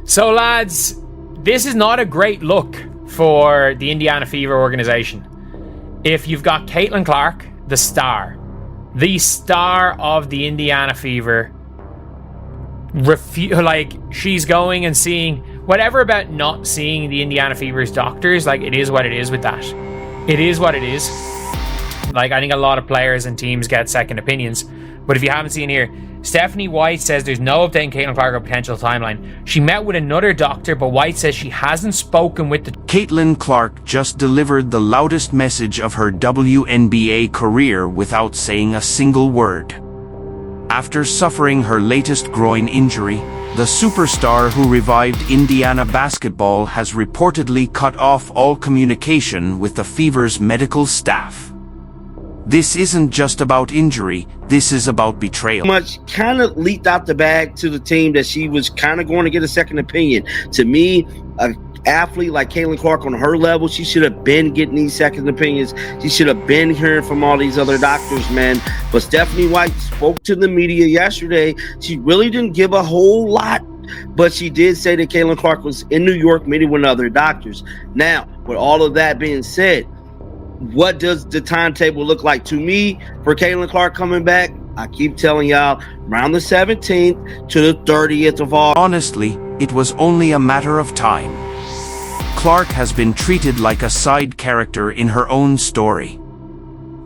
So, lads, this is not a great look for the Indiana Fever organization. If you've got Caitlin Clark, the star of the Indiana Fever, she's going and seeing whatever about not seeing the Indiana Fever's doctors. Like, it is what it is with that. It is what it is. Like, I think a lot of players and teams get second opinions. But if you haven't seen here, Stephanie White says there's no update on Caitlin Clark or potential timeline. She met with another doctor, but White says she hasn't spoken with the... Caitlin Clark just delivered the loudest message of her WNBA career without saying a single word. After suffering her latest groin injury, the superstar who revived Indiana basketball has reportedly cut off all communication with the Fever's medical staff. This isn't just about injury, this is about betrayal. Much kind of leaked out the bag to the team that she was kind of going to get a second opinion. To me, an athlete like Caitlin Clark on her level, she should have been getting these second opinions. She should have been hearing from all these other doctors, man. But Stephanie White spoke to the media yesterday. She really didn't give a whole lot, but she did say that Caitlin Clark was in New York meeting with other doctors. Now, with all of that being said, what does the timetable look like to me for Caitlin Clark coming back? I keep telling y'all, around the 17th to the 30th of August. Honestly, it was only a matter of time. Clark has been treated like a side character in her own story.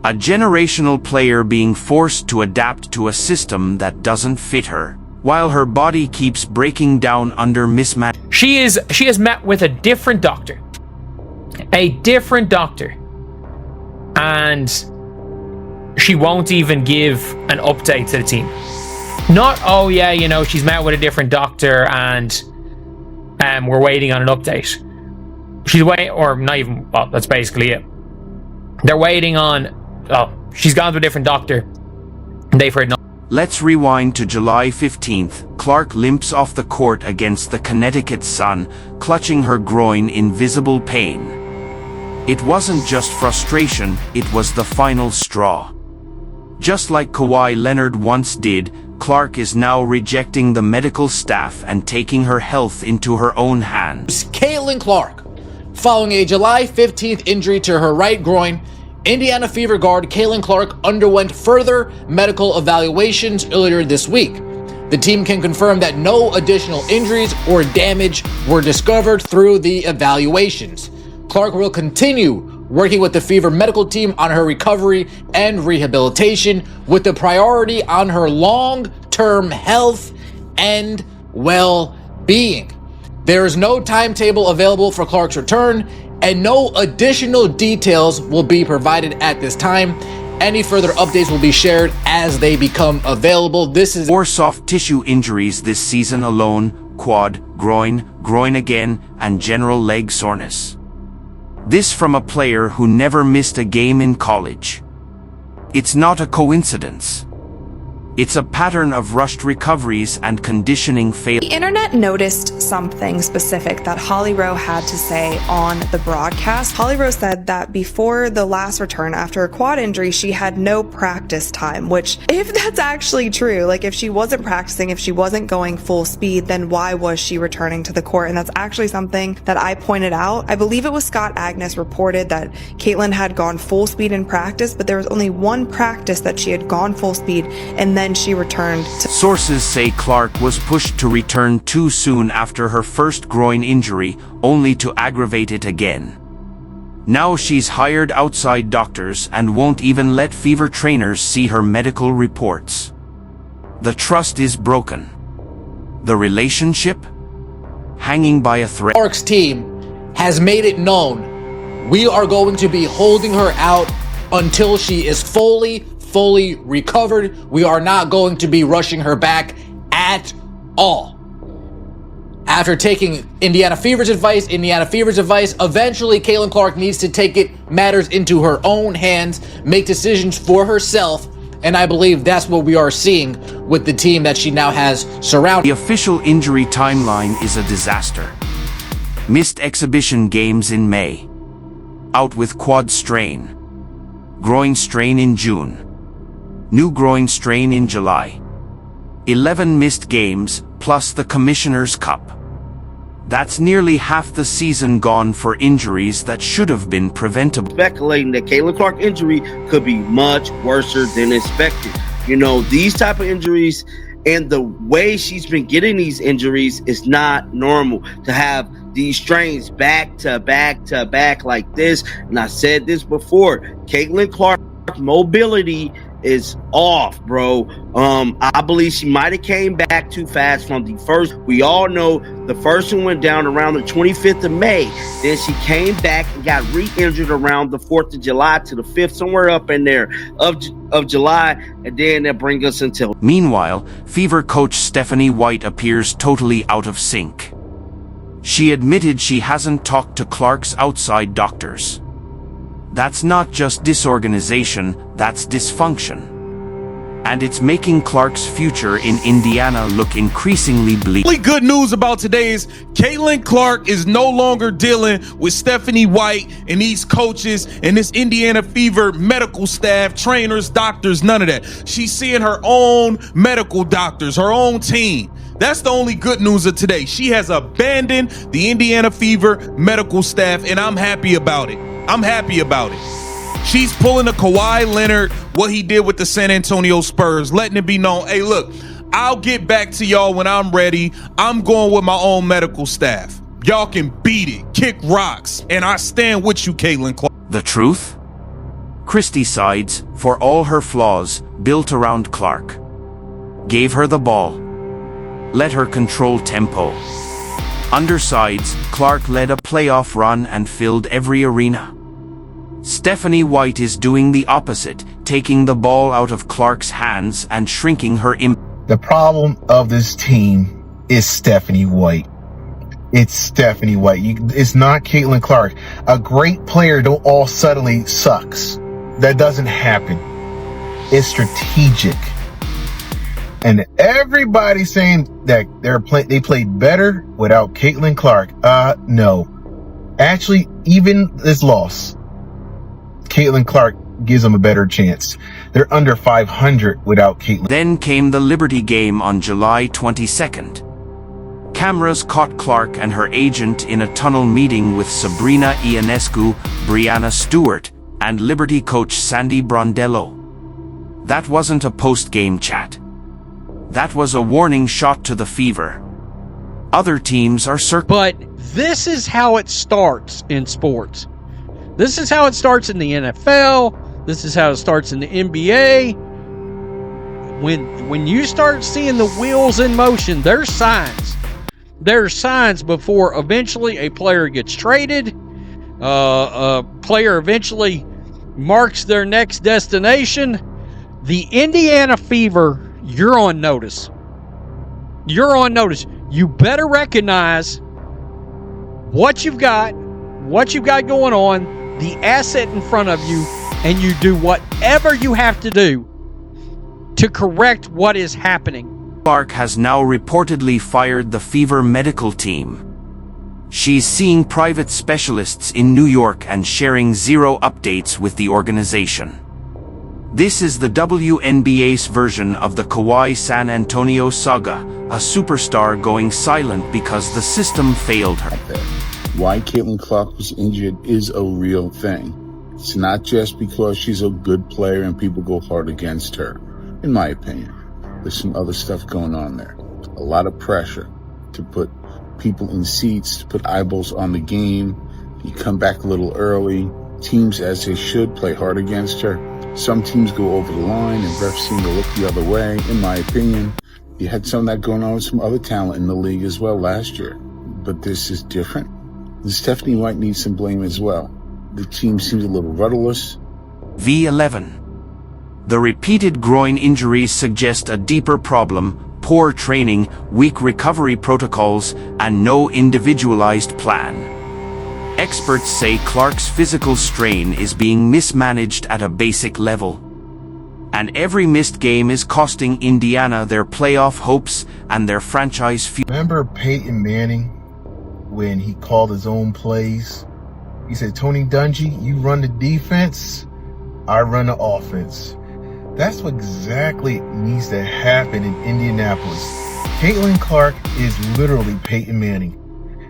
A generational player being forced to adapt to a system that doesn't fit her, while her body keeps breaking down under mismatch. She has met with a different doctor. And she won't even give an update to the team. Not, oh yeah, you know, she's met with a different doctor and we're waiting on an update. She's waiting, or not even, well, that's basically it. They're waiting on, she's gone to a different doctor and they've heard no. Let's rewind to July 15th. Clark limps off the court against the Connecticut Sun, clutching her groin in visible pain. It wasn't just frustration, it was the final straw. Just like Kawhi Leonard once did, Clark is now rejecting the medical staff and taking her health into her own hands. Caitlin Clark. Following a July 15th injury to her right groin, Indiana Fever guard Caitlin Clark underwent further medical evaluations earlier this week. The team can confirm that no additional injuries or damage were discovered through the evaluations. Clark will continue working with the Fever medical team on her recovery and rehabilitation, with the priority on her long-term health and well-being. There is no timetable available for Clark's return, and no additional details will be provided at this time. Any further updates will be shared as they become available. This is 4 soft tissue injuries this season alone: quad, groin again, and general leg soreness. This from a player who never missed a game in college. It's not a coincidence. It's a pattern of rushed recoveries and conditioning failure. The internet noticed something specific that Holly Rowe had to say on the broadcast. Holly Rowe said that before the last return after a quad injury, she had no practice time, which, if that's actually true, like if she wasn't practicing, if she wasn't going full speed, then why was she returning to the court? And that's actually something that I pointed out. I believe it was Scott Agnes reported that Caitlin had gone full speed in practice, but there was only one practice that she had gone full speed, and then she returned to... Sources say Clark was pushed to return too soon after her first groin injury, only to aggravate it again. Now she's hired outside doctors and won't even let Fever trainers see her medical reports. The trust is broken. The relationship hanging by a thread. Clark's team has made it known we are going to be holding her out until she is fully recovered. We are not going to be rushing her back at all. After taking Indiana Fever's advice, eventually Caitlin Clark needs to take matters into her own hands, make decisions for herself, and I believe that's what we are seeing with the team that she now has surrounded. The official injury timeline is a disaster. Missed exhibition games in May. Out with quad strain. Groin strain in June. New groin strain in July. 11 missed games, plus the Commissioner's Cup. That's nearly half the season gone for injuries that should have been preventable. Speculating that Caitlin Clark injury could be much worse than expected. You know, these type of injuries and the way she's been getting these injuries is not normal. To have these strains back to back to back like this, and I said this before, Caitlin Clark mobility is off, bro. I believe she might have came back too fast from the first. We all know the first one went down around the 25th of May. Then she came back and got re-injured around the 4th of July to the 5th, somewhere up in there of July, and then that brings us until. Meanwhile, Fever coach Stephanie White appears totally out of sync. She admitted she hasn't talked to Clark's outside doctors. That's not just disorganization, that's dysfunction. And it's making Clark's future in Indiana look increasingly bleak. Only good news about today is Caitlin Clark is no longer dealing with Stephanie White and these coaches and this Indiana Fever medical staff, trainers, doctors, none of that. She's seeing her own medical doctors, her own team. That's the only good news of today. She has abandoned the Indiana Fever medical staff, and I'm happy about it. I'm happy about it. She's pulling a Kawhi Leonard, what he did with the San Antonio Spurs, letting it be known, hey, look, I'll get back to y'all when I'm ready. I'm going with my own medical staff. Y'all can beat it, kick rocks, and I stand with you, Caitlin Clark. The truth? Christie sides, for all her flaws, built around Clark. Gave her the ball. Let her control tempo. Undersides, Clark led a playoff run and filled every arena. Stephanie White is doing the opposite, taking the ball out of Clark's hands and shrinking her impact. The problem of this team is Stephanie White. It's Stephanie White. It's not Caitlin Clark. A great player don't all suddenly sucks. That doesn't happen. It's strategic. And everybody saying that they played better without Caitlin Clark. No. Actually, even this loss, Caitlin Clark gives them a better chance. They're under 500 without Caitlin. Then came the Liberty game on July 22nd. Cameras caught Clark and her agent in a tunnel meeting with Sabrina Ionescu, Brianna Stewart, and Liberty coach Sandy Brondello. That wasn't a post-game chat. That was a warning shot to the Fever. Other teams are But this is how it starts in sports. This is how it starts in the NFL. This is how it starts in the NBA. When you start seeing the wheels in motion, there's signs. There's signs before eventually a player gets traded. A player eventually marks their next destination. The Indiana Fever, you're on notice. You're on notice. You better recognize what you've got going on, the asset in front of you, and you do whatever you have to do to correct what is happening. Clark has now reportedly fired the Fever medical team. She's seeing private specialists in New York and sharing zero updates with the organization. This is the WNBA's version of the Kawhi San Antonio saga, a superstar going silent because the system failed her. Why Caitlin Clark was injured is a real thing. It's not just because she's a good player and people go hard against her, in my opinion. There's some other stuff going on there. A lot of pressure to put people in seats, to put eyeballs on the game. You come back a little early. Teams, as they should, play hard against her. Some teams go over the line and refs seem to look the other way, in my opinion. You had some of that going on with some other talent in the league as well last year. But this is different. And Stephanie White needs some blame as well. The team seems a little rudderless. V11. The repeated groin injuries suggest a deeper problem: poor training, weak recovery protocols, and no individualized plan. Experts say Clark's physical strain is being mismanaged at a basic level. And every missed game is costing Indiana their playoff hopes and their franchise future. Remember Peyton Manning when he called his own plays? He said, Tony Dungy, you run the defense, I run the offense. That's what exactly needs to happen in Indianapolis. Caitlin Clark is literally Peyton Manning.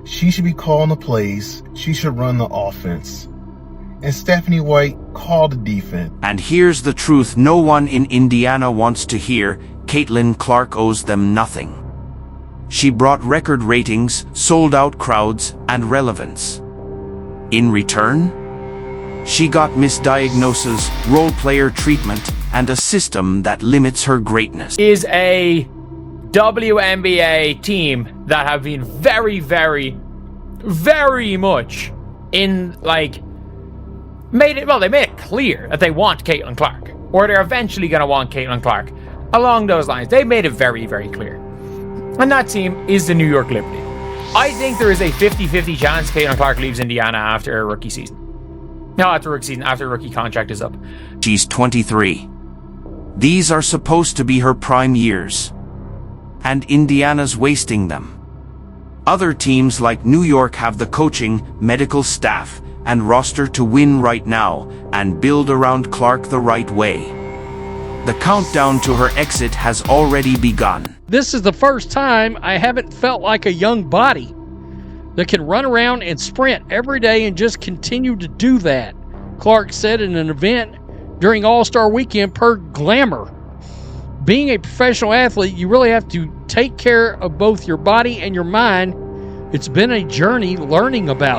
She should be calling the plays. She should run the offense. And Stephanie White called the defense. And here's the truth no one in Indiana wants to hear. Caitlin Clark owes them nothing. She brought record ratings, sold-out crowds, and relevance. In return, she got misdiagnoses, role-player treatment, and a system that limits her greatness. Is a WNBA team that have been very, very, very much in, like, they made it clear that they want Caitlin Clark, or they're eventually going to want Caitlin Clark. Along those lines, they made it very, very clear. And that team is the New York Liberty. I think there is a 50-50 chance Caitlin Clark leaves Indiana after her rookie season. No, after rookie season, after her rookie contract is up. She's 23. These are supposed to be her prime years. And Indiana's wasting them. Other teams like New York have the coaching, medical staff, and roster to win right now and build around Clark the right way. The countdown to her exit has already begun. This is the first time I haven't felt like a young body that can run around and sprint every day and just continue to do that, Clark said in an event during All-Star Weekend per Glamour. Being a professional athlete, you really have to take care of both your body and your mind. It's been a journey learning about